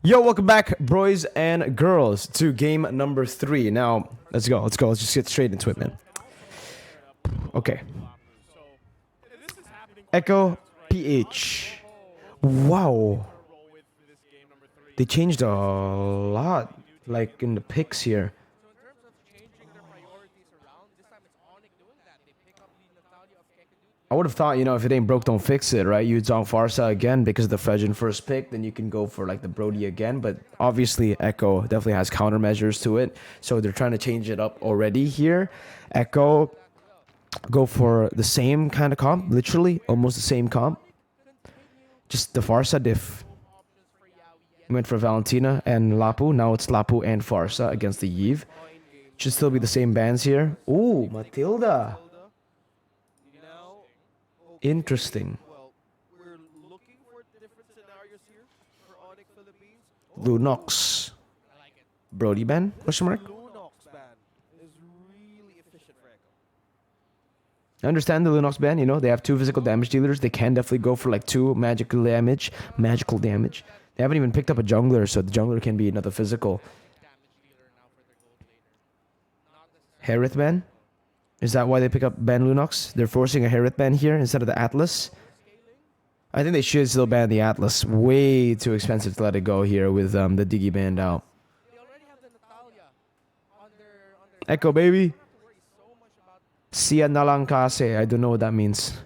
Yo, welcome back, boys and girls, to game number 3. Now, let's go. Let's just get straight into it, man. Okay. Echo PH. Wow. They changed a lot, like in the picks here. I would have thought, if it ain't broke, don't fix it, right? You'd on Farsa again because of the Fredgen first pick. Then you can go for like the Brody again. But obviously, Echo definitely has countermeasures to it. So they're trying to change it up already here. Echo go for the same kind of comp, literally almost the same comp. Just the Farsa diff. Went for Valentina and Lapu. Now it's Lapu and Farsa against the Yves. Should still be the same bands here. Ooh, Matilda. Interesting. Lunox. Brody ban? Question mark? I understand the Lunox ban, they have 2 physical damage dealers. They can definitely go for like 2 magical damage. They haven't even picked up a jungler, so the jungler can be another physical. Harith ban? Is that why they pick up ban Lunox? They're forcing a Harith ban here instead of the Atlas? I think they should still ban the Atlas. Way too expensive to let it go here with the Diggy banned out. Echo, baby. Sia nalang kasi. I don't know what that means.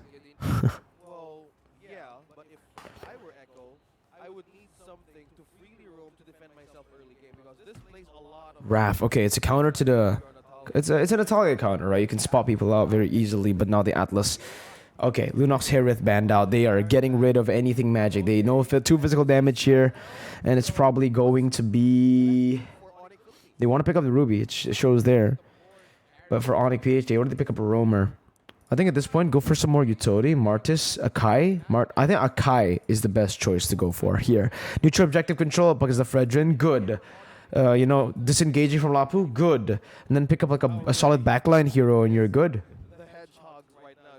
Well, yeah, but if I were Echo, I would need something to freely roam to defend myself early game because this plays a lot of Raph. Okay, it's a counter to the... It's a Natalia counter, right? You can spot people out very easily, but now the Atlas... Okay, Lunox Harith banned out. They are getting rid of anything magic. They know 2 physical damage here, and it's probably going to be... They want to pick up the Ruby. It shows there. But for ONIC PH, they wanted to pick up a Roamer. I think at this point, go for some more utility. Martis, Akai. I think Akai is the best choice to go for here. Neutral objective control because the Fredgen, good. Disengaging from Lapu, good. And then pick up like a solid backline hero and you're good. the hedgehogs right now.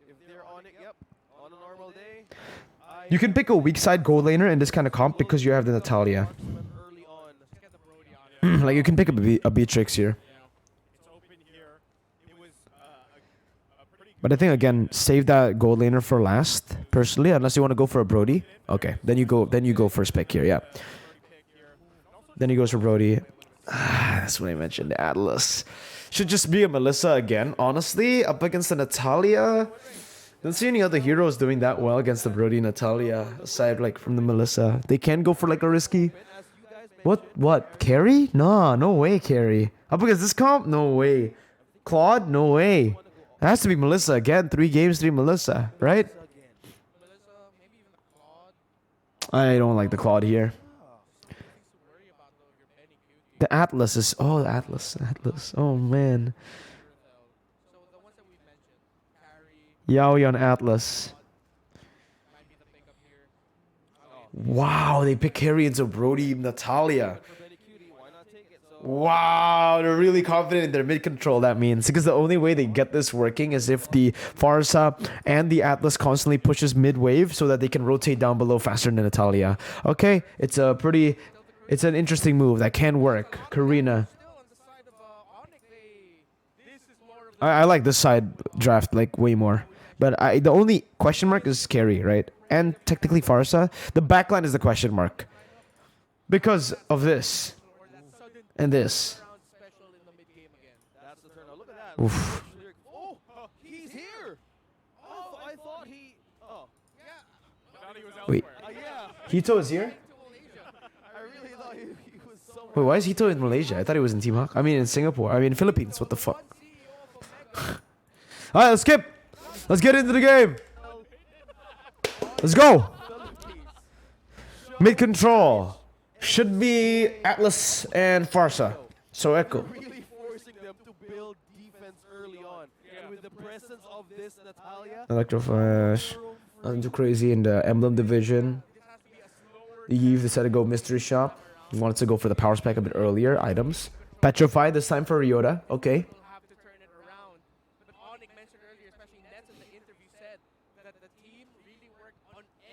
If they're on it, yep, on a normal day, You can pick a weak side gold laner in this kind of comp because you have the Natalia. early on. Like you can pick up a Beatrix here. But I think again, save that gold laner for last, personally, unless you want to go for a Brody. Okay, then you go for a spec here, yeah. Then he goes for Brody. That's what I mentioned, the Atlas. Should just be a Melissa again, honestly, up against the Natalia. Don't see any other heroes doing that well against the Brody Natalia, aside like from the Melissa. They can go for like a risky... What? Carry? Nah, no way, Carry. Up against this comp? No way. Claude? No way. It has to be Melissa again. 3 games, 3 Melissa, right? I don't like the Claude here. The Atlas is... Oh, the Atlas. Oh, man. Yaoi on Atlas. Wow, they pick Carry into Brody Natalia. Wow, they're really confident in their mid control, that means. Because the only way they get this working is if the Farsa and the Atlas constantly pushes mid wave so that they can rotate down below faster than Natalia. Okay, it's an interesting move that can work. Karina. I like this side draft like way more. But the only question mark is Carry, right? And technically Farsa. The backline is the question mark. Because of this. And this. Oof. Oh, he's here. Oh, I thought he. Oh, Wait. yeah. Hito is here? I really thought he was somewhere. Wait, why is Hito in Malaysia? I thought he was in Team Hawk. I mean, in Singapore. I mean, Philippines. What the fuck? Alright, let's skip. Let's get into the game. Let's go. Mid control. Should be Atlas and Farsa. So Echo. Really forcing them to build defense early on. And with the presence of this Natalia, Electroflash. Nothing too crazy in the Emblem division. The Yves decided to go Mystery Shop. He wanted to go for the power spec a bit earlier. Items. Petrified this time for Ryota. Okay.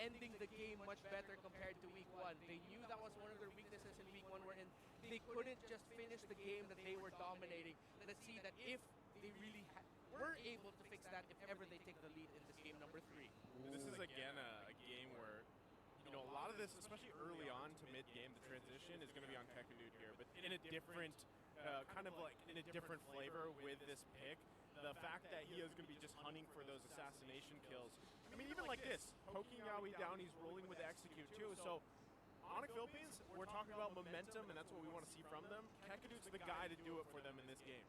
ending the game much better compared to week one. They knew that was one of the they couldn't just finish the game that they were dominating. Let's see that if they really were able to fix that if ever they take the lead in this game number 3. This is again a game where, you know, a lot of this, especially early on to mid-game, the transition is going to be on Kekadut here, but in a different, kind of like in a different flavor with this pick. The fact that he is going to be just hunting for those assassination kills. I mean, even like this, poking Yawi down, he's rolling with the execute too. So, ONIC Philippines, we're talking about momentum, and that's what we want to see from them. Kekadut's the guy to do it for them in this game.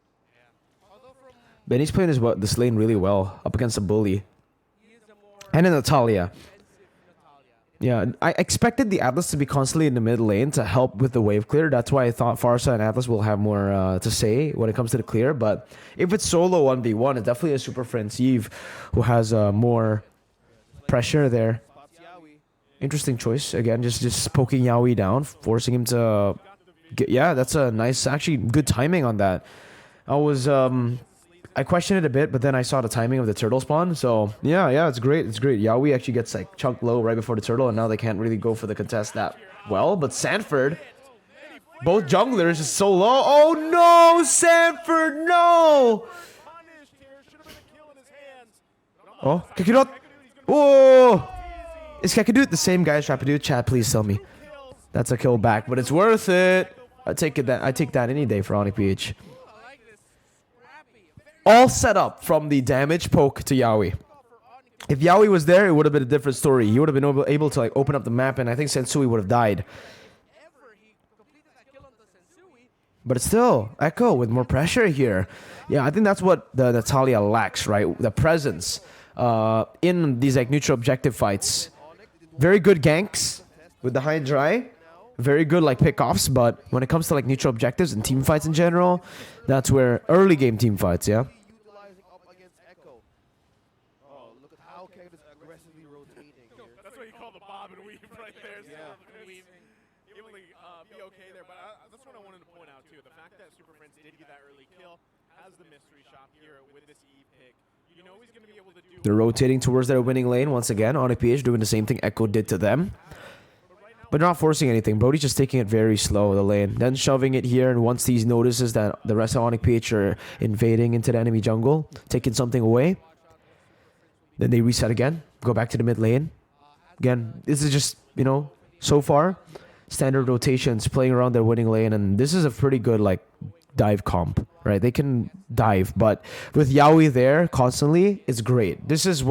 Although from Benny's playing this lane really well up against a bully. he is a more And in Natalia. defensive Natalia. Yeah, I expected the Atlas to be constantly in the mid lane to help with the wave clear. That's why I thought Farsa and Atlas will have more to say when it comes to the clear. But if it's solo 1v1, it's definitely a Super Friends Eve who has more pressure there. Spots Yawi. Interesting choice. Again, just poking Yawi down, forcing him to get... Yeah, that's a nice, actually good timing on that. I questioned it a bit, but then I saw the timing of the turtle spawn. So, yeah, it's great. It's great. Yawi actually gets like chunked low right before the turtle, and now they can't really go for the contest that well. But Sanford, both junglers is so low. Oh, no! Sanford, no! Punished here, should have been a kill in his hands. Oh, Kekadut. Oh! Is Kekadut the same guy as Rapidu? Chat, please tell me. That's a kill back, but it's worth it. I take that any day for ONIC PH. I like this. Scrappy. All set up from the damage poke to Yawi. If Yawi was there, it would have been a different story. He would have been able to like open up the map, and I think Sensui would have died. Ever he completed that kill on the Sensui. But still, Echo with more pressure here. Yeah, I think that's what the Natalia lacks, right? The presence in these like neutral objective fights. Very good ganks with the high and dry. Very good like pickoffs, but when it comes to like neutral objectives and team fights in general, that's where early game team fights, yeah. Utilizing up against Echo. Oh, look at how Kevin is aggressively rotating here. That's what you call the bob and weave right there. Yeah. Able to be okay there, but that's what I wanted to point out too. The fact that Super Friends did get that early kill has the mystery shop here with this E pick. You know he's going to be able to do... They're rotating towards their winning lane once again. ONIC PH doing the same thing Echo did to them. But not forcing anything. Brody's just taking it very slow, the lane. Then shoving it here, and once he notices that the rest of ONIC PH are invading into the enemy jungle, taking something away, then they reset again, go back to the mid lane. Again, this is just, you know, so far, standard rotations, playing around their winning lane, and this is a pretty good, like, dive comp, right? They can dive, but with Yawi there constantly, it's great. This is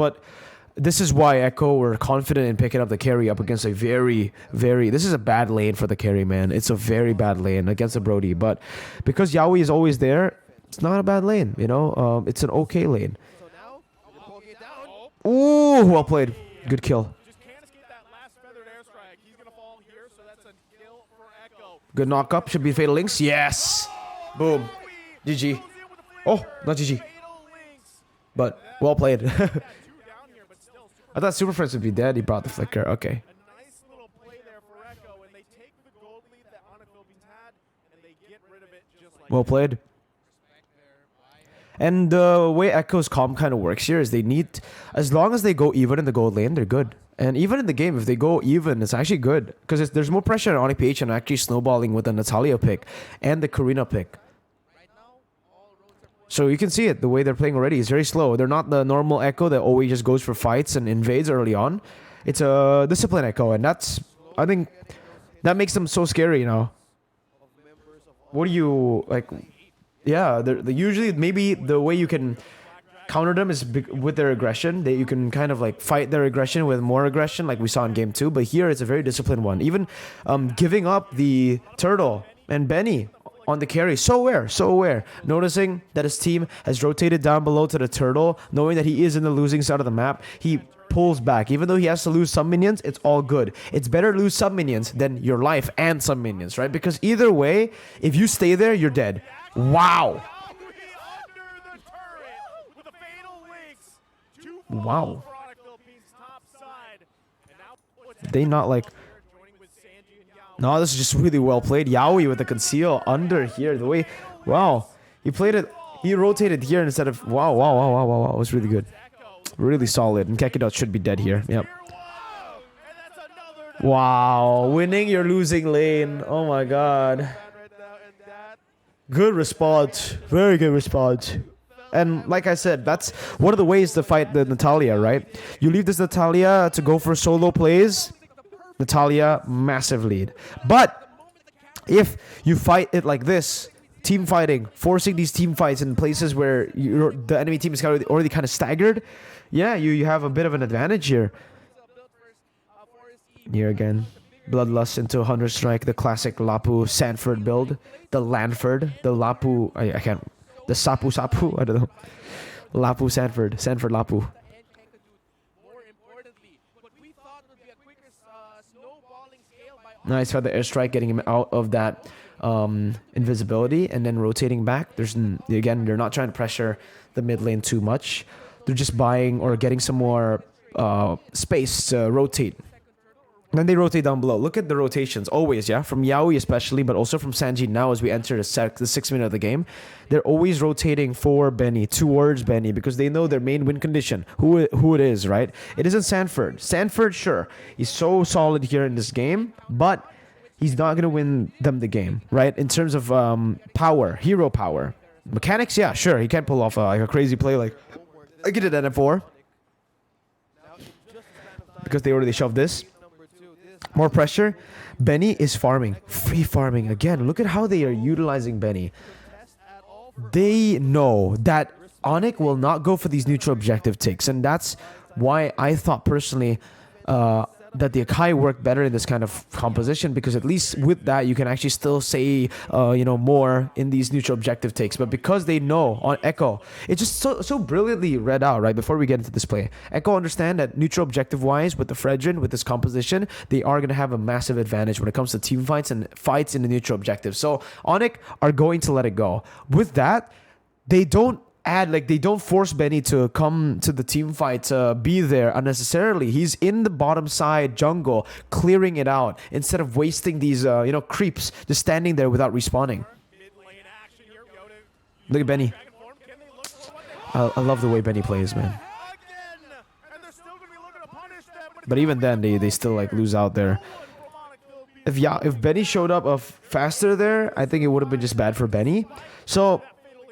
why Echo were confident in picking up the carry up against a very, this is a bad lane for the carry, man. It's a very bad lane against the Brody. But because Yawi is always there, it's not a bad lane, you know? It's an okay lane. So now, they're poking it down. Ooh, well played. Good kill. Just can't escape that last feathered airstrike. He's going to fall here, so that's a kill for Echo. Good knock up. Should be Fatal Links. Yes. Boom. GG. Oh, not GG. But well played. I thought Super Friends would be dead. He brought the flicker. Okay. A nice little play there for Echo, and they take the gold lead that ONIC Philippines had, and they get rid of it just like Well played. And the way Echo's comp kind of works here is they need, as long as they go even in the gold lane, they're good. And even in the game, if they go even, it's actually good. Because there's more pressure on ONIC PH and actually snowballing with the Natalia pick and the Karina pick. So you can see it, the way they're playing already is very slow. They're not the normal Echo that always just goes for fights and invades early on. It's a disciplined Echo, and that's, I think, that makes them so scary, you know. What do you, like, yeah, they're usually, maybe the way you can counter them is with their aggression. You can kind of like fight their aggression with more aggression like we saw in game 2. But here it's a very disciplined one. Even giving up the turtle and Benny on the carry. So aware. Noticing that his team has rotated down below to the turtle, knowing that he is in the losing side of the map, he pulls back. Even though he has to lose some minions, it's all good. It's better to lose some minions than your life and some minions, right? Because either way, if you stay there, you're dead. Wow. Wow. They not like... No, this is just really well played. Yawi with the conceal under here. The way... Wow. He played it... He rotated here instead of... Wow. It was really good. Really solid. And Kekadut should be dead here. Yep. Wow. Winning your losing lane. Oh my god. Good response. Very good response. And like I said, that's one of the ways to fight the Natalia, right? You leave this Natalia to go for solo plays. Natalia, massive lead. But if you fight it like this, team fighting, forcing these team fights in places where the enemy team is already kind of staggered, yeah, you have a bit of an advantage here. Here again, Bloodlust into Hunter Strike, the classic Lapu Sanford build. The Lanford, the Lapu, I can't, the Sapu Sapu, I don't know. Lapu Sanford, Sanford Lapu. Nice for the airstrike, getting him out of that invisibility and then rotating back. Again, they're not trying to pressure the mid lane too much. They're just buying or getting some more space to rotate. Then they rotate down below. Look at the rotations, always, yeah? From Yaoi especially, but also from Sanji now as we enter the 6th minute of the game. They're always rotating for Benny, towards Benny, because they know their main win condition, who it is, right? It isn't Sanford. Sanford, sure, he's so solid here in this game, but he's not going to win them the game, right? In terms of power, hero power. Mechanics, yeah, sure, he can pull off a crazy play like I get it at F4. Because they already shoved this. More pressure. Benny is farming. Free farming. Again, look at how they are utilizing Benny. They know that ONIC will not go for these neutral objective takes. And that's why I thought personally that the Akai worked better in this kind of composition, because at least with that you can actually still say more in these neutral objective takes. But because they know on Echo, it's just so brilliantly read out right before we get into this play. Echo understand that neutral objective wise with the Fredrin, with this composition, they are going to have a massive advantage when it comes to team fights and fights in the neutral objective. So ONIC are going to let it go. With that, they don't they don't force Benny to come to the team fight to be there unnecessarily. He's in the bottom side jungle clearing it out instead of wasting these creeps just standing there without respawning. Look at Benny. I love the way Benny plays, man. But even then they still lose out there. If Benny showed up faster there, I think it would have been just bad for Benny. So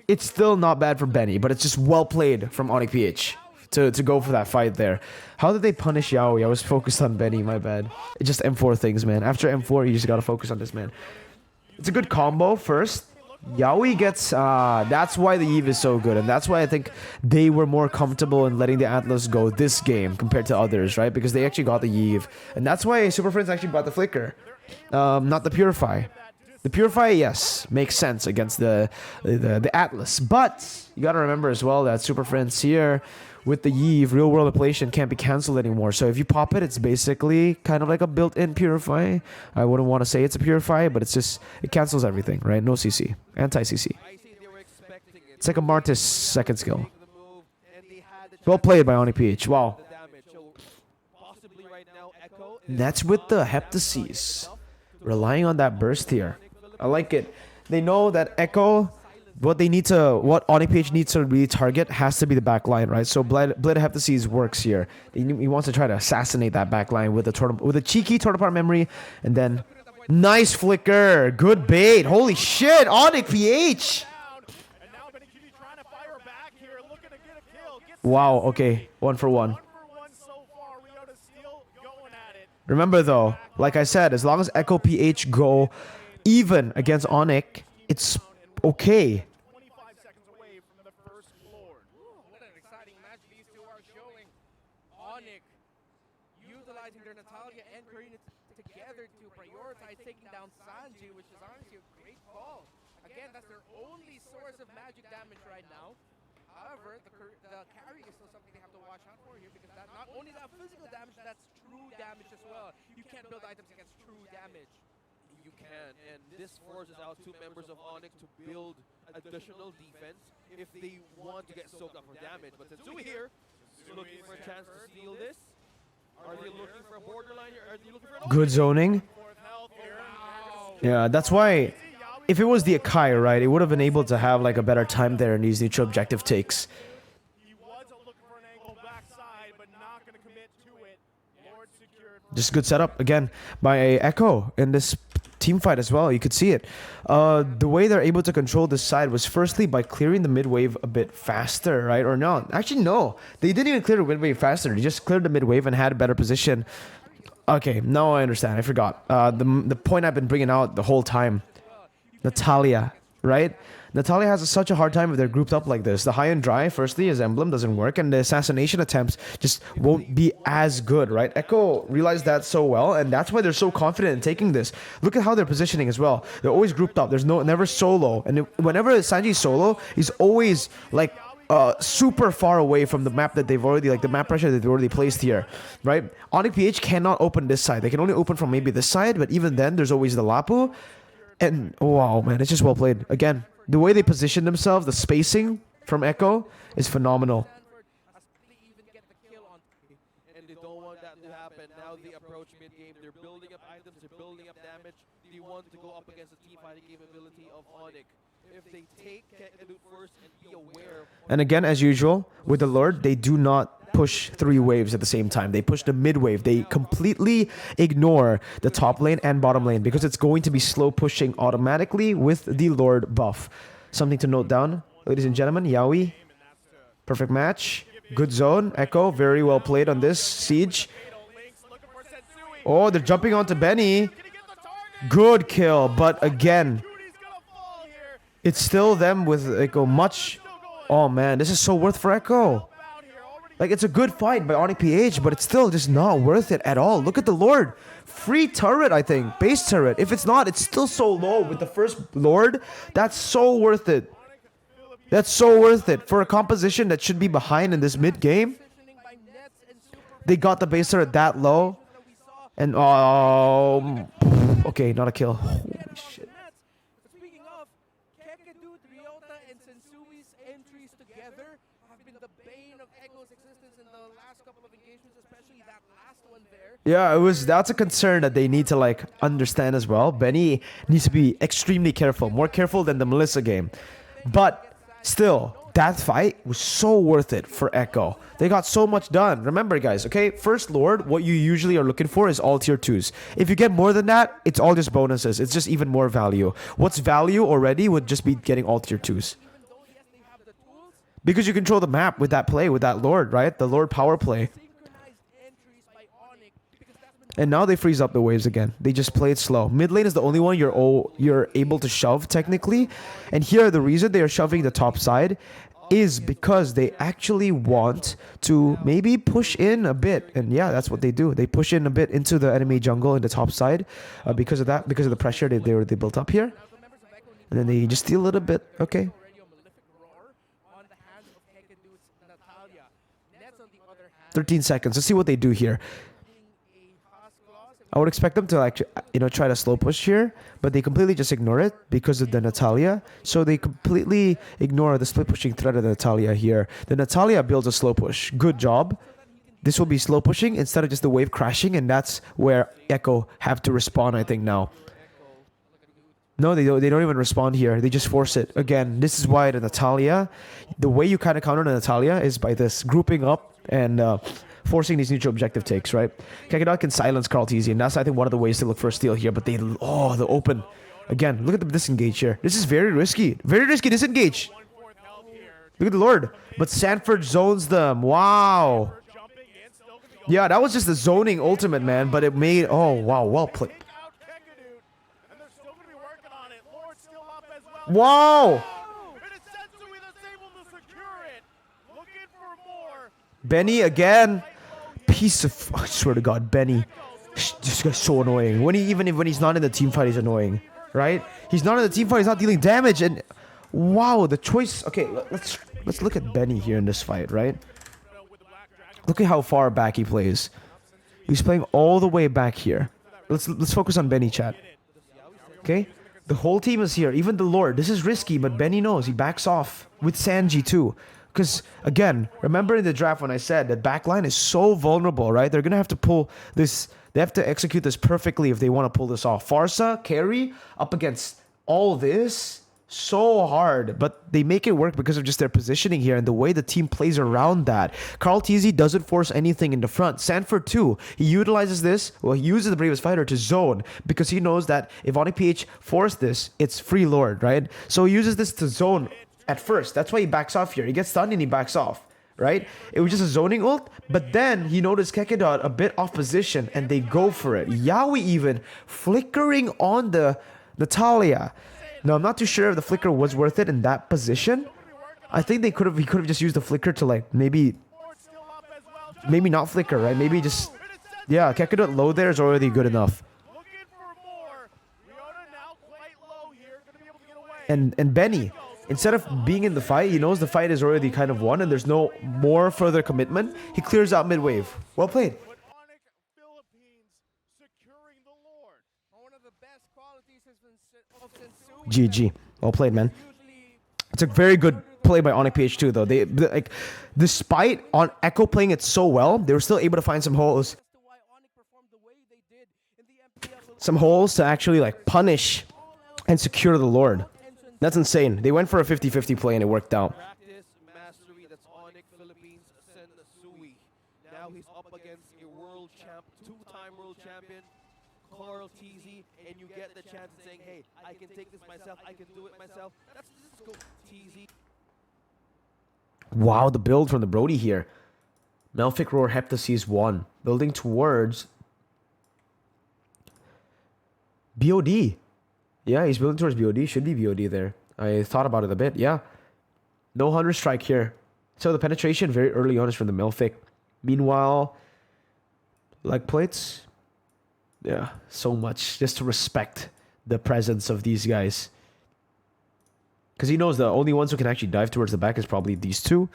it's still not bad for Benny, but it's just well played from ONIC PH to go for that fight there. How did they punish Yaoi? I was focused on Benny, my bad. It's just M4 things, man. After M4, you just gotta focus on this, man. It's a good combo first. Yaoi gets, that's why the Eve is so good, and that's why I think they were more comfortable in letting the Atlas go this game compared to others, right? Because they actually got the Eve, and that's why Super Friends actually brought the Flicker, not the Purify. The Purify, yes, makes sense against the Atlas. But you got to remember as well that Super Friends here with the Eve, real world appellation can't be cancelled anymore. So if you pop it, it's basically kind of like a built-in Purify. I wouldn't want to say it's a Purify, but it's just, it cancels everything, right? No CC. Anti-CC. It's like a Martis second skill. Well played by ONIC PH. Wow. That's with the Heptases. Relying on that burst here. I like it. They know that Echo, what ONIC PH needs to really target has to be the back line, right? So Blade Heptases works here. He wants to try to assassinate that back line with a cheeky Tornapart memory, and then nice flicker, good bait. Holy shit, ONIC PH! Wow, okay, 1 for 1. Remember though, like I said, as long as Echo PH go even against ONIC, it's okay. 25 seconds away from the first floor. What an exciting match these two are showing. ONIC utilizing their Natalia and Karina together to prioritize taking down Sanji, which is honestly a great call. Again, that's their only source of magic damage right now. However, the carry is still something they have to watch out for here, because that not only that physical damage, that's true damage as well. You can't build items against true damage. You can, and this forces out two members of ONIC to build additional defense if they want to get soaked up for damage. But Tensui here is looking for a chance to steal this. Are they looking for a borderline here? Are they looking for an Good zoning. Yeah, that's why if it was the Akai, right, it would have been able to have a better time there in these neutral objective takes. Just good setup again by Echo in this team fight as well. You could see it. The way they're able to control this side was firstly by clearing the mid wave a bit faster, right? Or no, actually no, they didn't even clear the mid wave faster. They just cleared the mid wave and had a better position. Okay, now I understand. I forgot. The point I've been bringing out the whole time. Natalia, right? Natalia has such a hard time if they're grouped up like this. The high and dry, firstly, his emblem doesn't work, and the assassination attempts just won't be as good, right? Echo realized that so well, and that's why they're so confident in taking this. Look at how they're positioning as well. They're always grouped up. There's never solo, and whenever Sanji's solo, he's always like super far away from the map that they've already, like the map pressure that they've already placed here, right? ONIC PH cannot open this side. They can only open from maybe this side, but even then, there's always the Lapu. And wow, man, it's just well played. Again, the way they position themselves, the spacing from Echo is phenomenal. And they don't want that to happen. Now they approach mid-game. They're building up items. They're building up damage. They want to go up against the team fighting capability of ONIC. If they take Kekadut first and be aware. And again, as usual, with the Lord, they do not push 3 waves at the same time. They push the mid wave. They completely ignore the top lane and bottom lane because it's going to be slow pushing automatically with the Lord buff. Something to note down, ladies and gentlemen. Yaoi, perfect match. Good zone. Echo, very well played on this siege. Oh, they're jumping onto Benny. Good kill, but again, it's still them with Echo much. Oh man, this is so worth for Echo. Like, it's a good fight by ONIC PH, but it's still just not worth it at all. Look at the Lord. Free turret, I think. Base turret. If it's not, it's still so low with the first Lord. That's so worth it. That's so worth it. For a composition that should be behind in this mid-game, they got the base turret that low. And, okay, not a kill. Holy shit. Speaking of, Kekadut, Ryota, and Sensui's entries together have been the bane of Echo's existence in the last couple of engagements, especially that last one there. Yeah, that's a concern that they need to like understand as well. Benny needs to be extremely careful, more careful than the Melissa game. But still, that fight was so worth it for Echo. They got so much done. Remember, guys, okay? First Lord, what you usually are looking for is all tier 2s. If you get more than that, it's all just bonuses. It's just even more value. What's value already would just be getting all tier 2s. Because you control the map with that play, with that Lord, right? The Lord power play. And now they freeze up the waves again. They just play it slow. Mid lane is the only one you're able to shove technically. And here the reason they are shoving the top side is because they actually want to maybe push in a bit. And yeah, that's what they do. They push in a bit into the enemy jungle in the top side because of that, because of the pressure they built up here. And then they just steal a little bit. Okay. 13 seconds. Let's see what they do here. I would expect them to actually, try to slow push here, but they completely just ignore it because of the Natalia. So they completely ignore the split pushing threat of the Natalia here. The Natalia builds a slow push. Good job. This will be slow pushing instead of just the wave crashing, and that's where Echo have to respond, I think, now. No, they don't even respond here. They just force it. Again, this is why the Natalia, the way you kind of counter the Natalia is by this grouping up and forcing these neutral objective takes, right? Kekadut can silence Carltesian. That's, I think, one of the ways to look for a steal here. But the open. Again, look at the disengage here. This is very risky. Very risky disengage. Look at the Lord. But Sanford zones them. Wow. Yeah, that was just the zoning ultimate, man. But it made... Oh, wow. Well played. Wow. Benny again. Piece of... I swear to God, Benny. This guy's so annoying. When he's not in the team fight, he's annoying. Right? He's not in the team fight, he's not dealing damage. And wow, the choice... Okay, let's look at Benny here in this fight, right? Look at how far back he plays. He's playing all the way back here. Let's focus on Benny, chat. Okay? The whole team is here. Even the Lord. This is risky, but Benny knows. He backs off. With Sanji, too. Because, again, remember in the draft when I said that backline is so vulnerable, right? They're going to have to pull this... They have to execute this perfectly if they want to pull this off. Farsa, carry, up against all this. so hard, but they make it work because of just their positioning here and the way the team plays around that. Carl TZ doesn't force anything in the front. Sanford too, he utilizes this, well, he uses the Bravest Fighter to zone because he knows that if ONIC PH force this, it's free Lord, right? So he uses this to zone at first. That's why he backs off here. He gets stunned and he backs off, right? It was just a zoning ult, but then he noticed Kekedot a bit off position and they go for it. Yawi even flickering on the Natalia. Now, I'm not too sure if the flicker was worth it in that position. I think he could have just used the flicker to like maybe not flicker, right? Maybe just, yeah, Kekedot low there is already good enough. And Benny, instead of being in the fight, he knows the fight is already kind of won and there's no more further commitment. He clears out mid-wave. Well played. GG. Well played, man. It's a very good play by ONIC PH too, though. They like, despite on Echo playing it so well, they were still able to find some holes. Some holes to actually like punish and secure the Lord. That's insane. They went for a 50-50 play and it worked out. Practice mastery, that's ONIC Philippines Sensui. Now he's up against a world champ, two-time world champion, Carl TZ, and you get the chance of saying, hey, I can take this myself, I can do it myself. Let's go TZ. Wow, the build from the Brody here. Melfic Roar Heptases 1. Building towards BOD. Yeah, he's building towards BOD. Should be BOD there. I thought about it a bit. Yeah. No Hunter Strike here. So the penetration very early on is from the Melfic. Meanwhile, leg plates. Yeah, so much. Just to respect the presence of these guys. Because he knows the only ones who can actually dive towards the back is probably these two.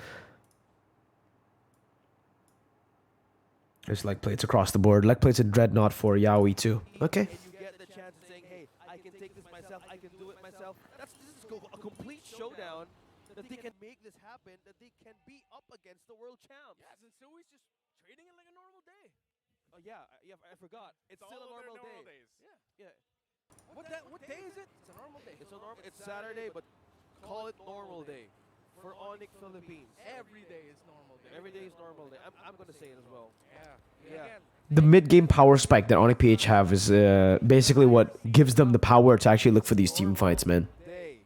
There's leg plates across the board. Leg plates and Dreadnought for Yaoi too. Okay. And you get the chance of saying, hey, I can take this myself, I can do it myself. This is a complete showdown that they can make this happen, that they can be up against the world champs. Yeah, Sensui's just treating it like a normal day. Oh yeah, I forgot. It's still a normal day. Days. Yeah. What day is it? It's a normal day. It's Saturday, but call it normal day for ONIC Philippines. Every day is normal day. Every day is normal day. I'm gonna say it as well. Yeah. Yeah. Again, The mid-game power spike that ONIC PH have is basically what gives them the power to actually look for these team fights, man. Day.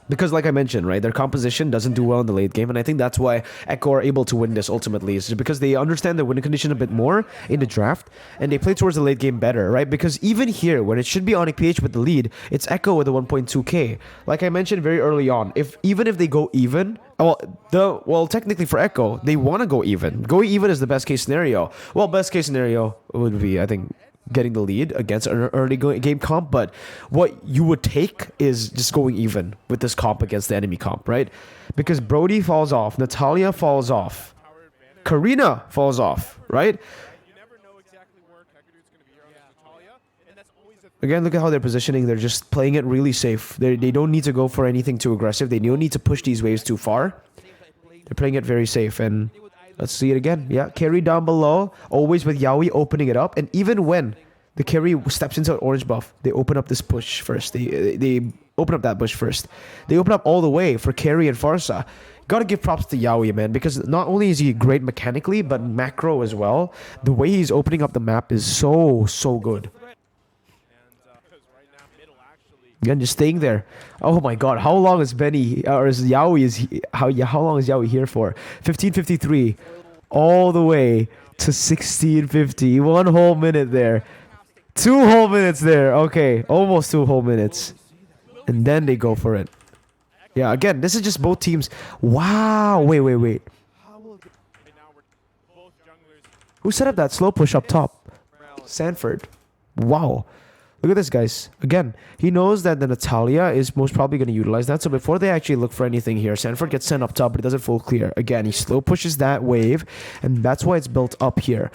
Because like I mentioned, right, their composition doesn't do well in the late game, and I think that's why Echo are able to win this ultimately, is because they understand their winning condition a bit more in the draft, and they play towards the late game better, right? Because even here, when it should be ONIC PH with the lead, it's Echo with the 1.2k. Like I mentioned very early on, even if they go even, technically for Echo, they want to go even. Going even is the best case scenario. Well, best case scenario would be, I think, getting the lead against an early game comp, but what you would take is just going even with this comp against the enemy comp, right? Because Brody falls off, Natalia falls off, Karina falls off, right? You never know exactly where Kekedut's going to be here on Natalia, and that's always a Again, look at how they're positioning. They're just playing it really safe. They don't need to go for anything too aggressive. They don't need to push these waves too far. They're playing it very safe, and let's see it again. Yeah, carry down below, always with Yaoi opening it up. And even when the carry steps into an orange buff, they open up this push first. They open up that bush first. They open up all the way for carry and Farsa. Gotta give props to Yaoi, man, because not only is he great mechanically, but macro as well. The way he's opening up the map is so good. because right now middle actually Again, just staying there. Oh my god, how long is Benny, or is Yaoi, how long is Yaoi here for? 15:53, all the way to 16:50. 1 whole minute there. 2 whole minutes there. Okay, almost 2 whole minutes. And then they go for it. Yeah, again, this is just both teams. Wow, wait. right now we're both junglers. Who set up that slow push up top? Sanford. Wow. Look at this, guys. Again, he knows that the Natalia is most probably going to utilize that. So before they actually look for anything here, Sanford gets sent up top, but it doesn't full clear. Again, he slow pushes that wave, and that's why it's built up here.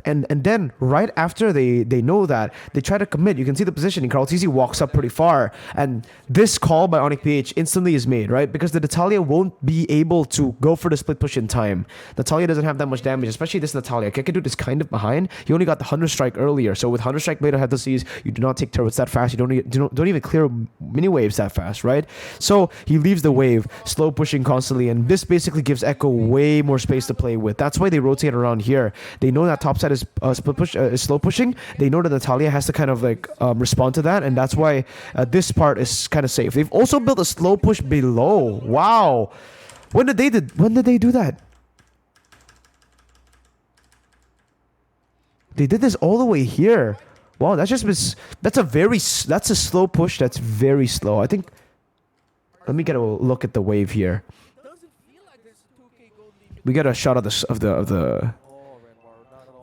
And then right after they know that, they try to commit. You can see the positioning. Carl TZ walks up pretty far, and this call by ONIC PH instantly is made, right? Because the Natalia won't be able to go for the split push in time. Natalia doesn't have that much damage, especially this Natalia. Kekedut is kind of behind. He only got the Hunter Strike earlier, so with Hunter Strike later, have to seize, you do not not take turrets that fast. You don't even clear mini waves that fast, right? So he leaves the wave, slow pushing constantly, and this basically gives Echo way more space to play with. That's why they rotate around here. They know that top side is split push, is slow pushing. They know that Natalia has to kind of like respond to that, and that's why this part is kind of safe. They've also built a slow push below. Wow, when did they do that? They did this all the way here. Wow, that's a slow push. That's very slow. I think. Let me get a look at the wave here. We got a shot of the.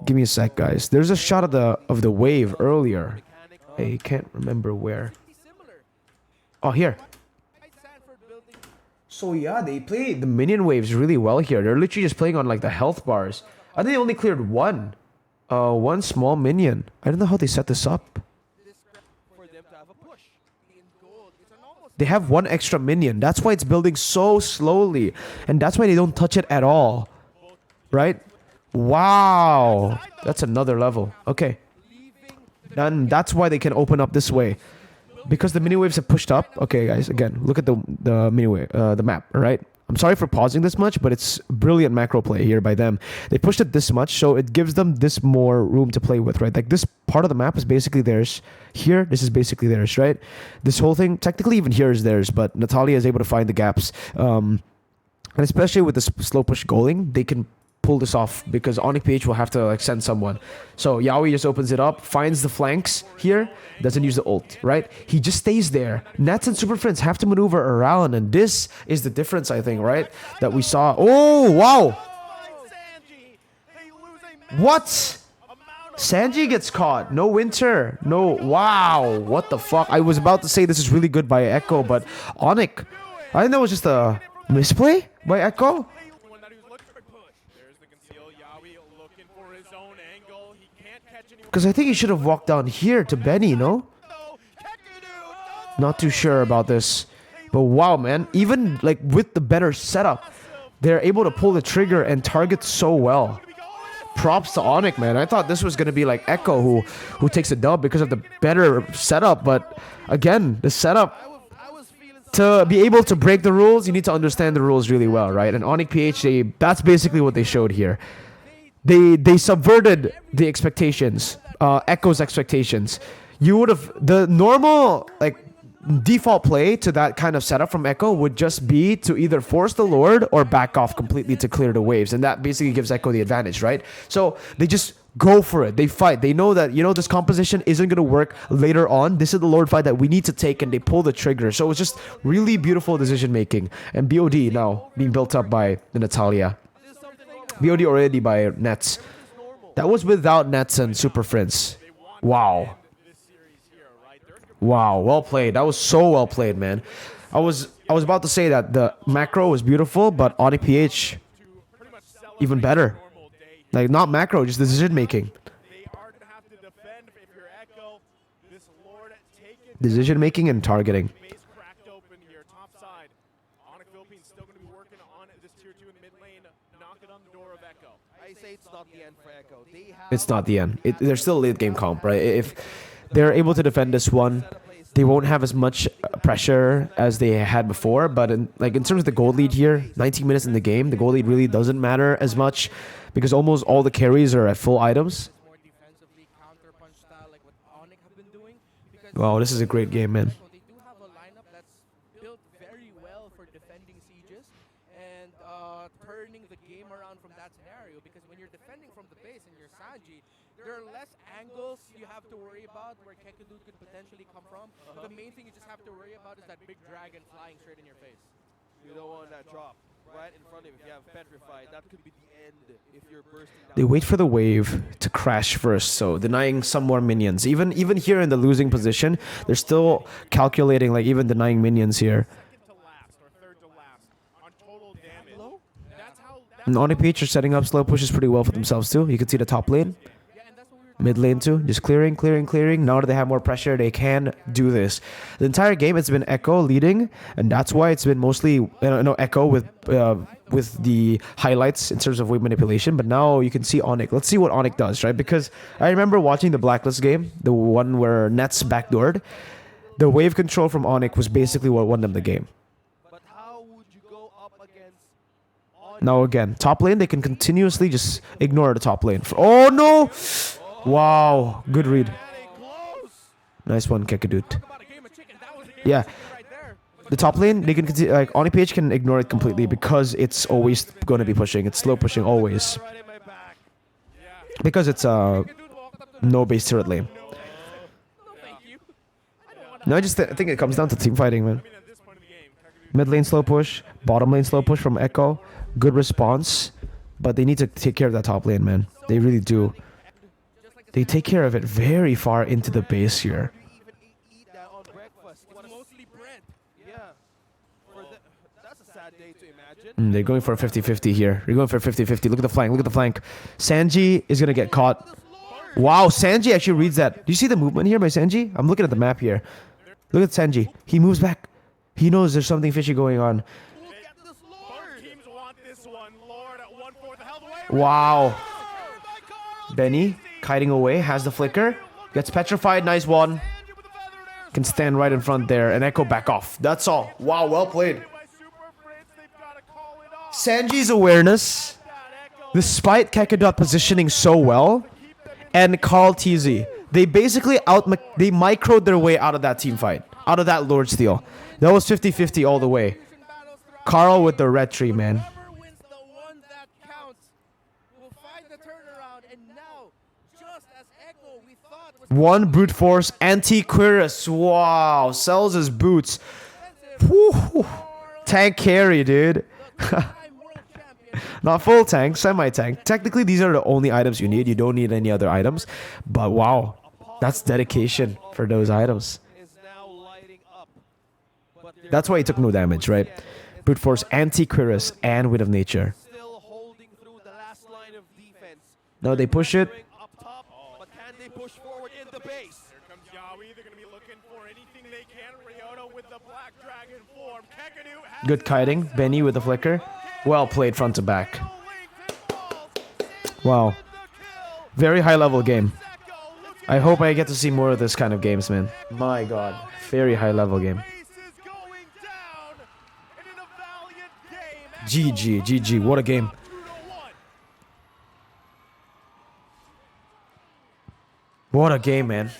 Give me a sec, guys. There's a shot of the wave earlier. I can't remember where. Oh, here. So yeah, they play the minion waves really well here. They're literally just playing on like the health bars. I think they only cleared one small minion. I don't know how they set this up. They have one extra minion. That's why it's building so slowly. And that's why they don't touch it at all. Right? Wow. That's another level. Okay. And that's why they can open up this way. Because the mini waves have pushed up. Okay, guys. Again, look at the mini wave, the map. All right. I'm sorry for pausing this much, but it's brilliant macro play here by them. They pushed it this much, so it gives them this more room to play with, right? Like this part of the map is basically theirs. Here, this is basically theirs, right? This whole thing, technically even here is theirs, but Natalia is able to find the gaps. And especially with the slow push goaling, they can pull this off because ONIC PH will have to like send someone. So Yaoi just opens it up, finds the flanks here, doesn't use the ult, right? He just stays there. Nets and Super Friends have to maneuver around, and this is the difference, I think, right? That we saw. Oh, wow! What? Sanji gets caught. No Winter. No. Wow. What the fuck? I was about to say this is really good by Echo, but ONIC. I think that was just a misplay by Echo. Because I think he should have walked down here to Benny, no? Not too sure about this. But wow, man. Even like with the better setup, they're able to pull the trigger and target so well. Props to ONIC, man. I thought this was going to be like Echo who takes a dub because of the better setup. But again, the setup, to be able to break the rules, you need to understand the rules really well, right? And ONIC PH, that's basically what they showed here. They subverted the expectations, Echo's expectations. You would have, the normal like default play to that kind of setup from Echo would just be to either force the Lord or back off completely to clear the waves, and that basically gives Echo the advantage, right? So they just go for it. They fight. They know that, you know, this composition isn't going to work later on. This is the Lord fight that we need to take, and they pull the trigger. So it's just really beautiful decision making. And BOD now being built up by the Natalia. BOD already by Nets. That was without Nets and Super Friends. Wow. Wow, well played. That was so well played, man. I was about to say that the macro was beautiful, but ONIC PH even better. Like not macro, just decision making. Decision making and targeting. It's not the end. They're still a late game comp, right? If they're able to defend this one, they won't have as much pressure as they had before. But in terms of the gold lead here, 19 minutes in the game, the gold lead really doesn't matter as much because almost all the carries are at full items. Wow, this is a great game, man. There are less angles you have to worry about where Kekadu could potentially come from. The main thing you just have to worry about is that big dragon flying straight in your face. You don't want that drop right in front of you. If you have petrified, that could be the end if you're bursting down. They wait for the wave to crash first, so denying some more minions. Even here in the losing position, they're still calculating, like even denying minions here. And ONIC PH are setting up slow pushes pretty well for themselves too. You can see the top lane. Yeah, and that's what we were Mid lane too, just clearing. Now that they have more pressure, they can do this. The entire game, it's been Echo leading, and that's why it's been mostly Echo with the highlights in terms of wave manipulation. But now you can see ONIC. Let's see what ONIC does, right? Because I remember watching the Blacklist game, the one where Nets backdoored. The wave control from ONIC was basically what won them the game. But how would you go up against ONIC? Now again, top lane, they can continuously just ignore the top lane. Oh no! Wow, good read. Nice one, Kekadut. Yeah, the top lane, they can continue, like ONIC PH can ignore it completely because it's always going to be pushing. It's slow pushing always. Because it's no base turret lane. No, I just think it comes down to team fighting, man. Mid lane slow push, bottom lane slow push from Echo. Good response, but they need to take care of that top lane, man. They really do. They take care of it very far into the base here. That's a sad day to imagine. They're going for a 50-50 here. They're going for a 50-50. Look at the flank. Look at the flank. Sanji is going to get caught. Wow, Sanji actually reads that. Do you see the movement here by Sanji? I'm looking at the map here. Look at Sanji. He moves back. He knows there's something fishy going on. Wow. Benny kiting away. Has the flicker. Gets petrified. Nice one. Can stand right in front there. And Echo back off. That's all. Wow, well played. Sanji's awareness, despite Kekadot positioning so well, and Carl TZ, they basically they microed their way out of that team fight, out of that Lord Steal. That was 50-50 all the way. Carl with the red tree, man. One brute force anti-Quirus. Wow, sells his boots. Whew. Tank carry, dude. Not full tank, semi-tank. Technically, these are the only items you need. You don't need any other items. But wow, that's dedication for those items. That's why he took no damage, right? Brute force, anti-Quirus, and Wind of Nature. Now they push it. Good kiting. Benny with the flicker. Well played front to back. Wow. Very high level game. I hope I get to see more of this kind of games, man. My god. Very high level game. GG. GG. What a game. What a game, man.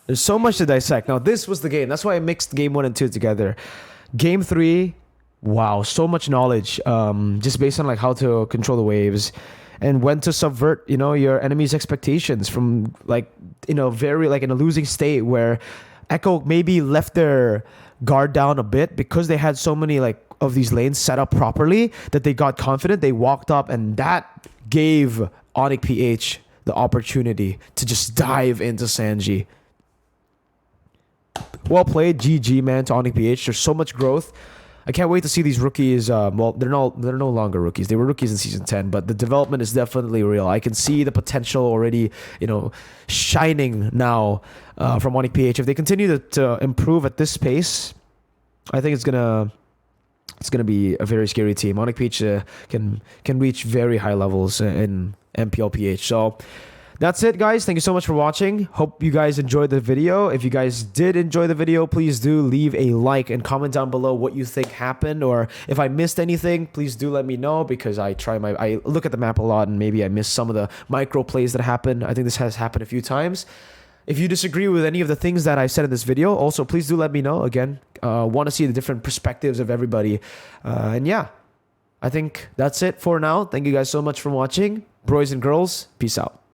There's so much to dissect. Now, this was the game. That's why I mixed game 1 and 2 together. Game 3, wow, so much knowledge. Just based on like how to control the waves and when to subvert, your enemy's expectations from like, very like in a losing state where Echo maybe left their guard down a bit because they had so many like of these lanes set up properly that they got confident. They walked up and that gave ONIC PH the opportunity to just dive into Sanji. Well played, GG, man, to ONIC PH. There's so much growth. I can't wait to see these rookies. Well, they're no longer rookies. They were rookies in Season 10, but the development is definitely real. I can see the potential already, shining now from ONIC PH. If they continue to improve at this pace, I think it's gonna be a very scary team. ONIC PH can reach very high levels in MPL PH. So that's it, guys. Thank you so much for watching. Hope you guys enjoyed the video. If you guys did enjoy the video, please do leave a like and comment down below what you think happened, or if I missed anything, please do let me know, because I look at the map a lot and maybe I missed some of the micro plays that happen. I think this has happened a few times. If you disagree with any of the things that I said in this video, also please do let me know. Again, want to see the different perspectives of everybody. And yeah, I think that's it for now. Thank you guys so much for watching. Boys and girls, peace out.